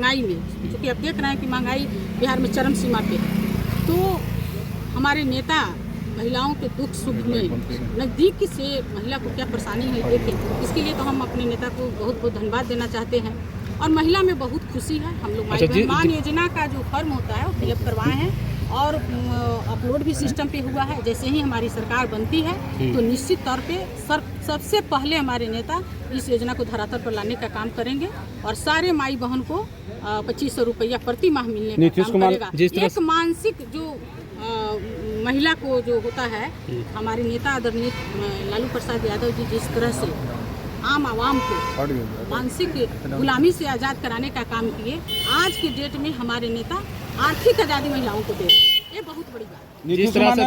महंगाई में, क्योंकि आप देख रहे हैं कि महंगाई बिहार में चरम सीमा पे है, तो हमारे नेता महिलाओं के दुख सुख में नज़दीक से महिला को क्या परेशानी है देखें। इसके लिए तो हम अपने नेता को बहुत बहुत धन्यवाद देना चाहते हैं। और महिला में बहुत खुशी है। हम लोग माई बहन मान योजना का जो फॉर्म होता है वो फिलअप करवाए हैं और अपलोड भी सिस्टम पे हुआ है। जैसे ही हमारी सरकार बनती है तो निश्चित तौर पे सबसे पहले हमारे नेता इस योजना को धरातल पर लाने का काम करेंगे और सारे माई बहन को 2500 रुपया प्रति माह मिलने का काम करेगा। एक मानसिक जो महिला को जो होता है, हमारे नेता आदरणीय लालू प्रसाद यादव जी जिस तरह से आम आवाम को मानसिक गुलामी से आज़ाद कराने का काम किए, आज के डेट में हमारे नेता आर्थिक आज़ादी महिलाओं को दे रहे हैं। ये बहुत बड़ी बात है। जिस तरह से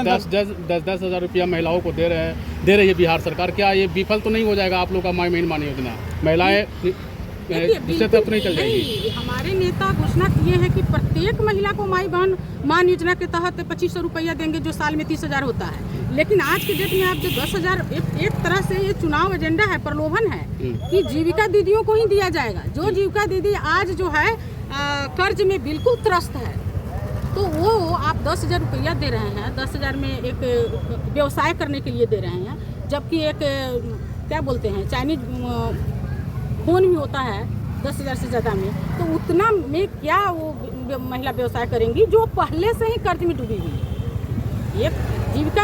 10 हज़ार रुपया महिलाओं को दे रही है बिहार सरकार, क्या ये विफल तो नहीं हो जाएगा आप लोग का माई बहन मान योजना? महिलाएं जिससे तक नहीं चल जाएगी। हमारे नेता घोषणा किए हैं कि प्रत्येक महिला को माई बहन मान योजना के तहत 2500 रुपया देंगे, जो साल में 30,000 होता है। लेकिन आज के डेट में आप जो 10,000, एक तरह से ये चुनाव एजेंडा है, प्रलोभन है कि जीविका दीदियों को ही दिया जाएगा। जो जीविका दीदी आज जो है कर्ज में बिल्कुल त्रस्त है, तो वो आप 10,000 रुपया दे रहे हैं। 10,000 में एक व्यवसाय करने के लिए दे रहे हैं, जबकि एक क्या बोलते हैं चाइनीज फोन भी होता है 10,000 से ज़्यादा में, तो उतना में क्या वो महिला व्यवसाय करेंगी जो पहले से ही कर्ज में डूबी हुई है। एक जीविका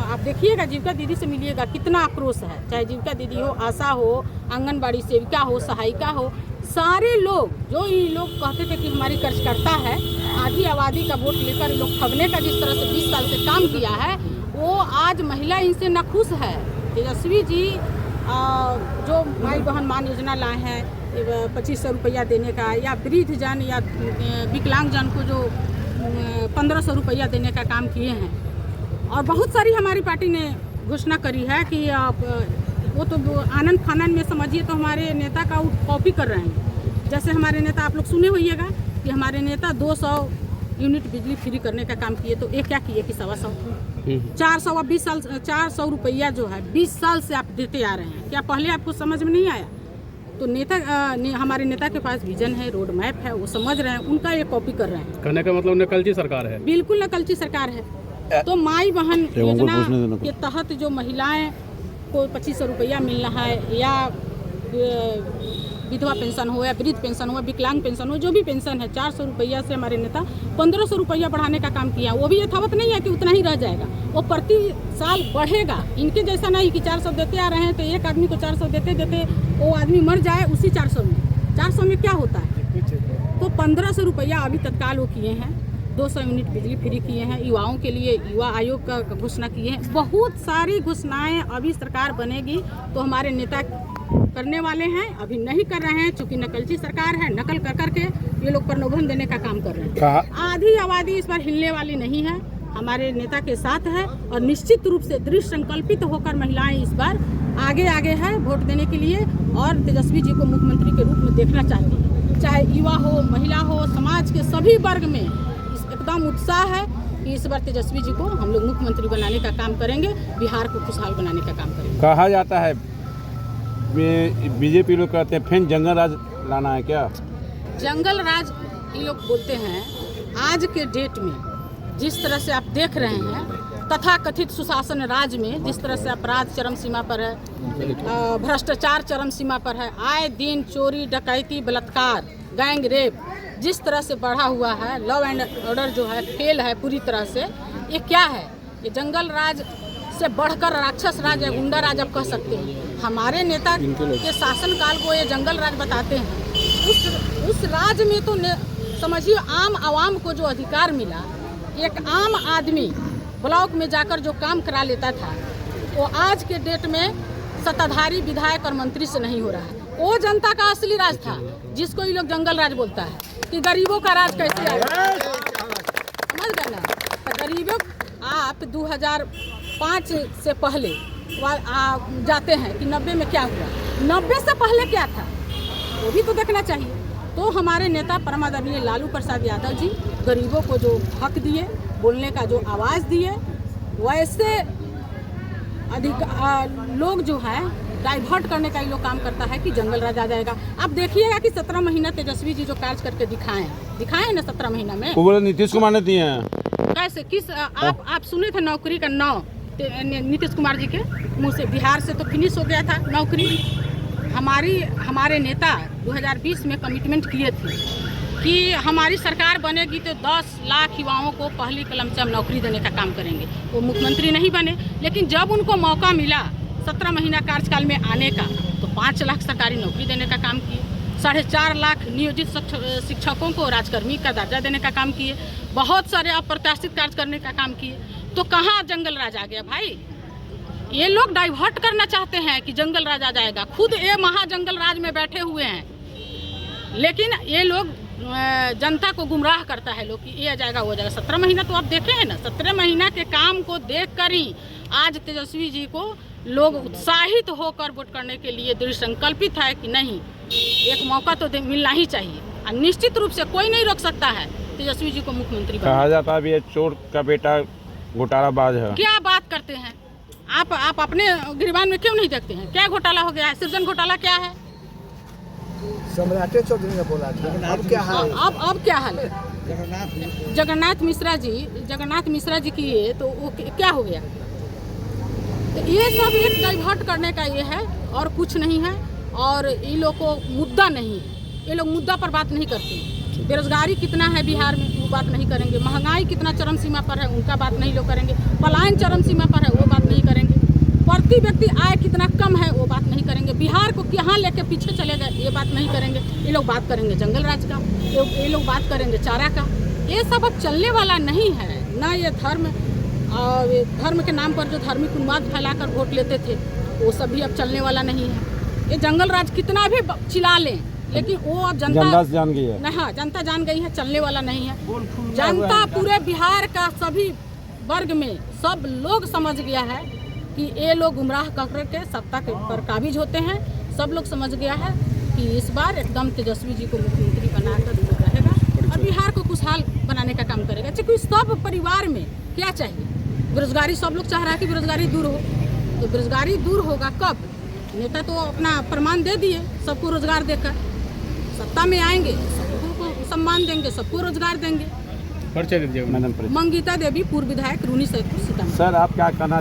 आप देखिएगा, जीविका दीदी से मिलिएगा कितना आक्रोश है, चाहे जीविका दीदी हो, आशा हो, आंगनबाड़ी सेविका हो, सहायिका हो, सारे लोग जो ये लोग कहते थे कि हमारी कर्जकर्ता है, आधी आबादी का वोट लेकर लोग ठगने का जिस तरह से 20 साल से काम किया है, वो आज महिला इनसे नाखुश है। तेजस्वी जी जो माई बहन मान योजना लाए हैं 2500 रुपया देने का, या वृद्ध जन या विकलांग जन को जो 1500 रुपया देने का काम किए हैं। और बहुत सारी हमारी पार्टी ने घोषणा करी है कि वो तो आनंद फानन में समझिए तो हमारे नेता का कॉपी कर रहे हैं। जैसे हमारे नेता आप लोग सुने होइएगा कि हमारे नेता 200 यूनिट बिजली फ्री करने का काम किए, तो एक क्या किए कि 125 400 20 साल 400 रुपया जो है 20 साल से आप देते आ रहे हैं। क्या पहले आपको समझ में नहीं आया? तो नेता हमारे नेता के पास विजन है, रोड मैप है, वो समझ रहे हैं, उनका ये कॉपी कर रहे हैं। कहने का मतलब नकलची सरकार है। बिल्कुल नकलची सरकार है। तो माई बहन योजना के तहत जो महिलाएं को 2500 रुपया मिल रहा है, या विधवा पेंशन हो, या वृद्ध पेंशन हो, विकलांग पेंशन हो, जो भी पेंशन है 400 रुपया से हमारे नेता 1500 रुपया बढ़ाने का काम किया। वो भी यथावत नहीं है कि उतना ही रह जाएगा, वो प्रति साल बढ़ेगा। इनके जैसा नहीं कि 400 देते आ रहे हैं तो एक आदमी को 400 देते देते वो आदमी मर जाए उसी 400 में। 400 में क्या होता है? तो 1500 रुपया अभी तत्काल वो किए हैं। 200 यूनिट बिजली फ्री किए हैं। युवाओं के लिए युवा आयोग का घोषणा किए हैं। बहुत सारी घोषणाएं अभी सरकार बनेगी तो हमारे नेता करने वाले हैं, अभी नहीं कर रहे हैं चूंकि नकलची सरकार है। नकल कर करके ये लोग प्रलोभन देने का काम कर रहे हैं। आधी आबादी इस बार हिलने वाली नहीं है, हमारे नेता के साथ है और निश्चित रूप से दृढ़ संकल्पित होकर महिलाएं इस बार आगे है वोट देने के लिए और तेजस्वी जी को मुख्यमंत्री के रूप में देखना चाहती है। चाहे युवा हो, महिला हो, समाज के सभी वर्ग में एकदम उत्साह है कि इस बार तेजस्वी जी को हम लोग मुख्यमंत्री बनाने का काम करेंगे, बिहार को खुशहाल बनाने का काम करेंगे। कहा जाता है बीजेपी लोग कहते हैं फिर जंगल राज लाना है क्या? जंगल राज ये लोग बोलते हैं। आज के डेट में जिस तरह से आप देख रहे हैं तथा कथित सुशासन राज में जिस तरह से अपराध चरम सीमा पर है, भ्रष्टाचार चरम सीमा पर है, आए दिन चोरी, डकैती, बलात्कार, गैंग रेप जिस तरह से बढ़ा हुआ है, लॉ एंड ऑर्डर जो है फेल है पूरी तरह से। ये क्या है? ये जंगल राज से बढ़कर राक्षस राज है, गुंडा राज आप कह सकते हैं। हमारे नेता के शासनकाल को ये जंगल राज बताते हैं। उस राज में तो समझिए आम आवाम को जो अधिकार मिला, एक आम आदमी ब्लॉक में जाकर जो काम करा लेता था वो आज के डेट में सत्ताधारी विधायक और मंत्री से नहीं हो रहा है। वो जनता का असली राज था जिसको ये लोग जंगल राज बोलता है कि गरीबों का राज कैसे आएगा। समझ गए ना? तो गरीबों आप 2005 से पहले जाते हैं कि 90 में क्या हुआ, 90 से पहले क्या था वो भी तो देखना चाहिए। तो हमारे नेता परम आदरणीय लालू प्रसाद यादव जी गरीबों को जो हक दिए, बोलने का जो आवाज़ दिए, वैसे लोग जो है डाइवर्ट करने का ये लोग काम करता है कि जंगल राज आ जाएगा। आप देखिएगा कि 17 महीना तेजस्वी जी जो कार्य करके दिखाए हैं ना 17 महीना में, वो बोले नीतीश कुमार ने दिए हैं। कैसे किस आप सुने थे नौकरी का नीतीश कुमार जी के मुंह से? बिहार से तो फिनिश हो गया था नौकरी। हमारे नेता 2020 में कमिटमेंट किए थे कि हमारी सरकार बनेगी तो 10 लाख युवाओं को पहली कलम से हम नौकरी देने का काम करेंगे। वो मुख्यमंत्री नहीं बने, लेकिन जब उनको मौका मिला 17 महीना कार्यकाल में आने का तो 5 लाख सरकारी नौकरी देने का काम किए, 4.5 लाख नियोजित शिक्षकों को राजकर्मी का दर्जा देने का काम किए, बहुत सारे अप्रत्याशित कार्य करने का काम किए। तो कहाँ जंगल राज आ गया भाई? ये लोग डाइवर्ट करना चाहते हैं कि जंगल राज आ जाएगा। खुद ये महाजंगल राज में बैठे हुए हैं, लेकिन ये लोग जनता को गुमराह करता है लोग कि ये आ जाएगा वो आ जाएगा। 17 महीना तो आप देखे हैं ना, 17 महीना के काम को देखकर ही आज तेजस्वी जी को लोग उत्साहित होकर वोट करने के लिए दृढ़ संकल्पित है कि नहीं, एक मौका तो मिलना ही चाहिए। और निश्चित रूप से कोई नहीं रोक सकता है तेजस्वी जी को मुख्यमंत्री बनाने। कहा जाता है ये चोर का बेटा घोटालाबाज है। क्या बात करते हैं आप अपने गिरबान में क्यों नहीं देखते हैं? क्या घोटाला हो गया है? सृजन घोटाला क्या है? सम्राट चौधरी ने बोला था, अब क्या हाल है? अब क्या हाल है? जगन्नाथ मिश्रा जी की ये तो वो क्या हो गया? तो ये सब एक डाइवर्ट करने का ये है और कुछ नहीं है। और ये लोग को मुद्दा नहीं है, ये लोग मुद्दा पर बात नहीं करते हैं। बेरोजगारी कितना है बिहार में वो बात नहीं करेंगे, महंगाई कितना चरम सीमा पर है उनका बात नहीं लोग करेंगे, पलायन चरम सीमा पर है वो बात नहीं करेंगे, प्रति व्यक्ति आय कितना कम है वो बात नहीं करेंगे, बिहार को कहाँ लेके पीछे चले गए ये बात नहीं करेंगे। ये लोग बात करेंगे जंगल राज का, ये लोग बात करेंगे चारा का। ये सब अब चलने वाला नहीं है ना। ये धर्म के नाम पर जो धार्मिक उन्माद फैलाकर वोट लेते थे वो सब भी अब चलने वाला नहीं है। ये जंगल राज कितना भी चिल्ला लें, लेकिन वो अब जनता जान गई है। नहीं, हाँ जनता जान गई है, चलने वाला नहीं है। जनता पूरे बिहार का सभी वर्ग में सब लोग समझ गया है कि ये लोग गुमराह करके सत्ता के पर काबिज होते हैं। सब लोग समझ गया है कि इस बार एकदम तेजस्वी जी को मुख्यमंत्री बनाकर रहेगा और बिहार को खुशहाल बनाने का काम करेगा। क्योंकि सब परिवार में क्या चाहिए? बेरोजगारी सब लोग चाह रहा है कि बेरोजगारी दूर हो। तो बेरोजगारी दूर होगा कब? नेता तो अपना प्रमाण दे दिए, सबको रोजगार देकर सत्ता में आएंगे, सबको सम्मान देंगे, सबको रोजगार देंगे। परिचय दीजिए। मैडम मंगीता देवी, पूर्व विधायक, रूनी सैदपुर, सीतामढ़ी। सर आप क्या कहना